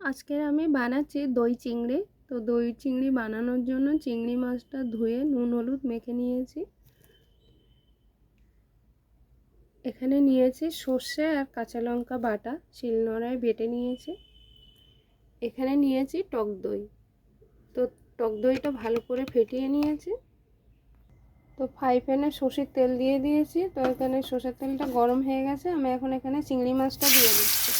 আজকের আমি বানাচ্ছি দই চিংড়ি। তো দই চিংড়ি বানানোর জন্য চিংড়ি মাছটা ধুয়ে নুন হলুদ মেখে নিয়েছি। এখানে নিয়েছি সর্ষে আর কাঁচা লঙ্কা বাটা, শিলনোড়ায় বেটে নিয়েছি। এখানে নিয়েছি টক দই। তো টক দইটা ভালো করে ফেটিয়ে নিয়েছি। তো ফ্রাই প্যানে সর্ষের তেল দিয়ে দিয়েছি। তো এখানে সর্ষের তেলটা গরম হয়ে গেছে, আমি এখন এখানে চিংড়ি মাছটা দিয়ে দিচ্ছি।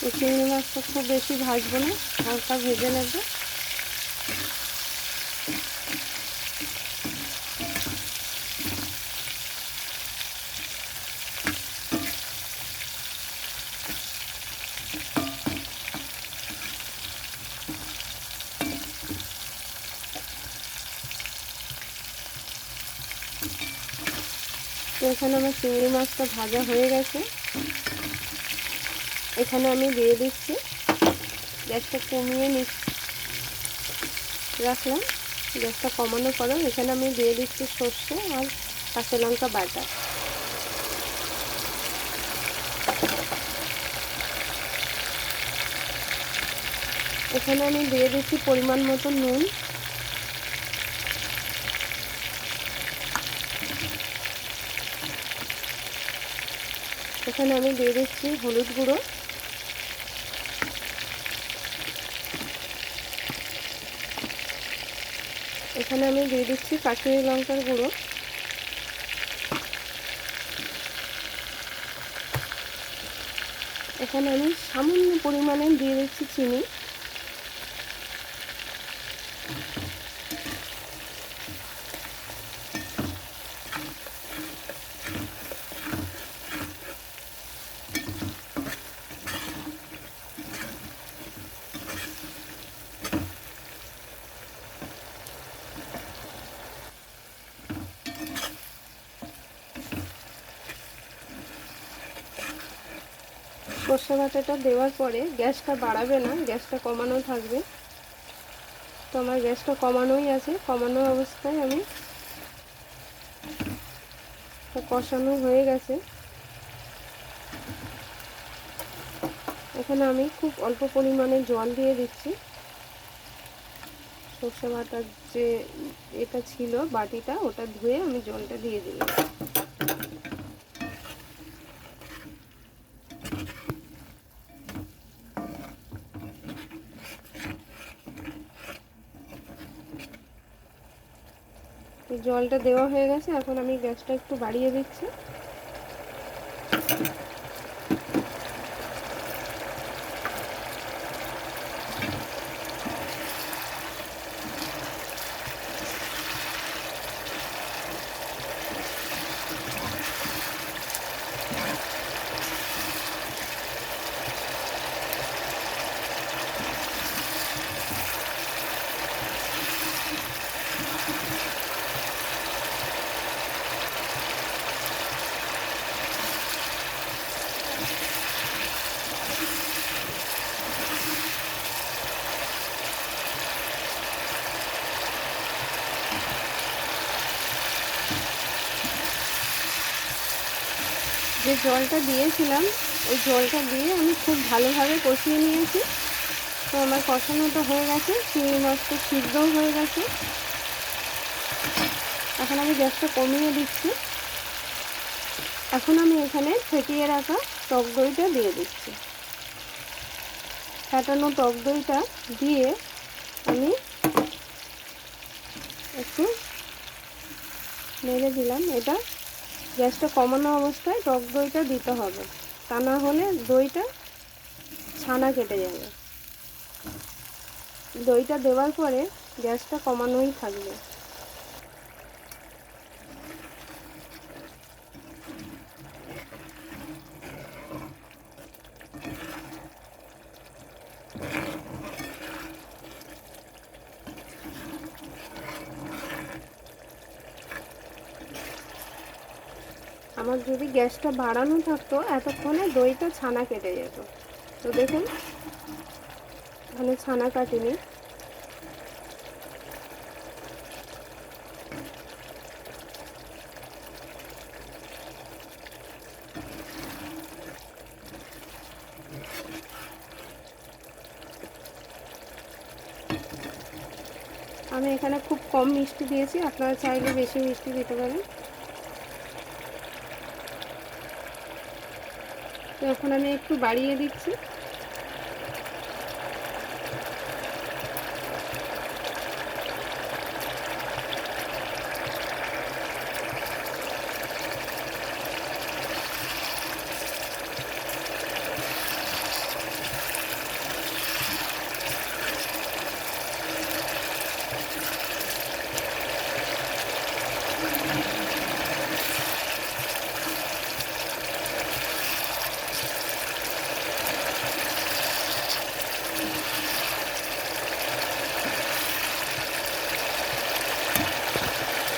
তো চিংড়ি মাছটা খুব বেশি ভাজবো না, হালকা ভেজে নেব। তো এখানে আমার চিংড়ি মাছটা ভাজা হয়ে গেছে। এখানে আমি দিয়ে দিচ্ছি, গ্যাসটা কমিয়ে রাখলাম। গ্যাসটা কমানোর পরে এখানে আমি দিয়ে দিচ্ছি সর্ষে আর কাঁচা লঙ্কা বাটা। এখানে আমি দিয়ে দিচ্ছি পরিমাণ মতো নুন। এখানে আমি দিয়ে দিচ্ছি হলুদ গুঁড়ো। এখানে আমি দিয়ে দিচ্ছি কাশ্মীরি লঙ্কার গুঁড়ো। এখানে আমি সামান্য পরিমাণে দিয়ে দিচ্ছি চিনি। সর্ষে বাটাটা দেওয়ার পরে গ্যাসটা বাড়াবে না, গ্যাসটা কমানো থাকবে। তো আমার গ্যাসটা কমানোই আছে, কমানো অবস্থায় আমি কষানো হয়ে গেছে। এখানে আমি খুব অল্প পরিমাণে জল দিয়ে দিচ্ছি। সর্ষে বাটার যে এটা ছিল বাটিটা, ওটা ধুয়ে আমি জলটা দিয়ে দিলাম। জলটা দেওয়া হয়ে গেছে, এখন আমি গ্যাসটা একটু বাড়িয়ে দিচ্ছি। যে জলটা দিয়েছিলাম ওই জলটা দিয়ে আমি খুব ভালোভাবে কষিয়ে নিয়েছি। তো আমার কষানোটা হয়ে গেছে, চিংড়ি মাছটা সিদ্ধও হয়ে গেছে। এখন আমি গ্যাসটা কমিয়ে দিচ্ছি। এখন আমি এখানে ফেটিয়ে রাখা টক দইটা দিয়ে দিচ্ছি। ফেটানো টক দইটা দিয়ে আমি একটু নেড়ে দিলাম। এটা গ্যাসটা কমানো অবস্থায় টক দইটা দিতে হবে, তা না হলে দইটা ছানা কেটে যাবে। দইটা দেওয়ার পরে গ্যাসটা কমানোই থাকবে। আমার যদি গ্যাসটা বাড়ানো থাকতো এতক্ষণে দইটা ছানা কেটে যেত। তো দেখুন এখানে ছানা কাটিনি। আমি এখানে খুব কম মিষ্টি দিয়েছি, আপনারা চাইলে বেশি মিষ্টি দিতে পারেন। তো এখন আমি একটু বাড়িয়ে দিচ্ছি।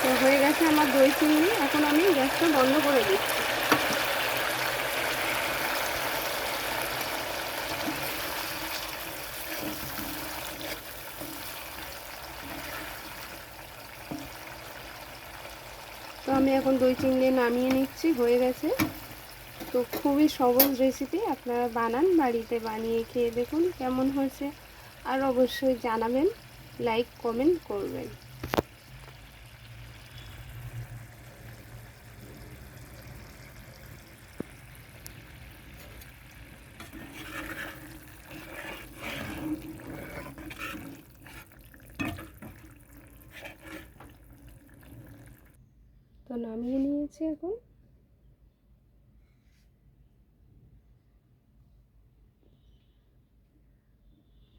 তো হয়ে গেছে আমার দই চিংড়ি। এখন আমি গ্যাসটা বন্ধ করে দিচ্ছি। তো আমি এখন দই চিংড়ি নামিয়ে নিচ্ছি, হয়ে গেছে। তো খুবই সহজ রেসিপি, আপনারা বানান, বাড়িতে বানিয়ে খেয়ে দেখুন কেমন হয়েছে। আর অবশ্যই জানাবেন, লাইক কমেন্ট করবেন। তো নামিয়ে নিয়েছি এখন।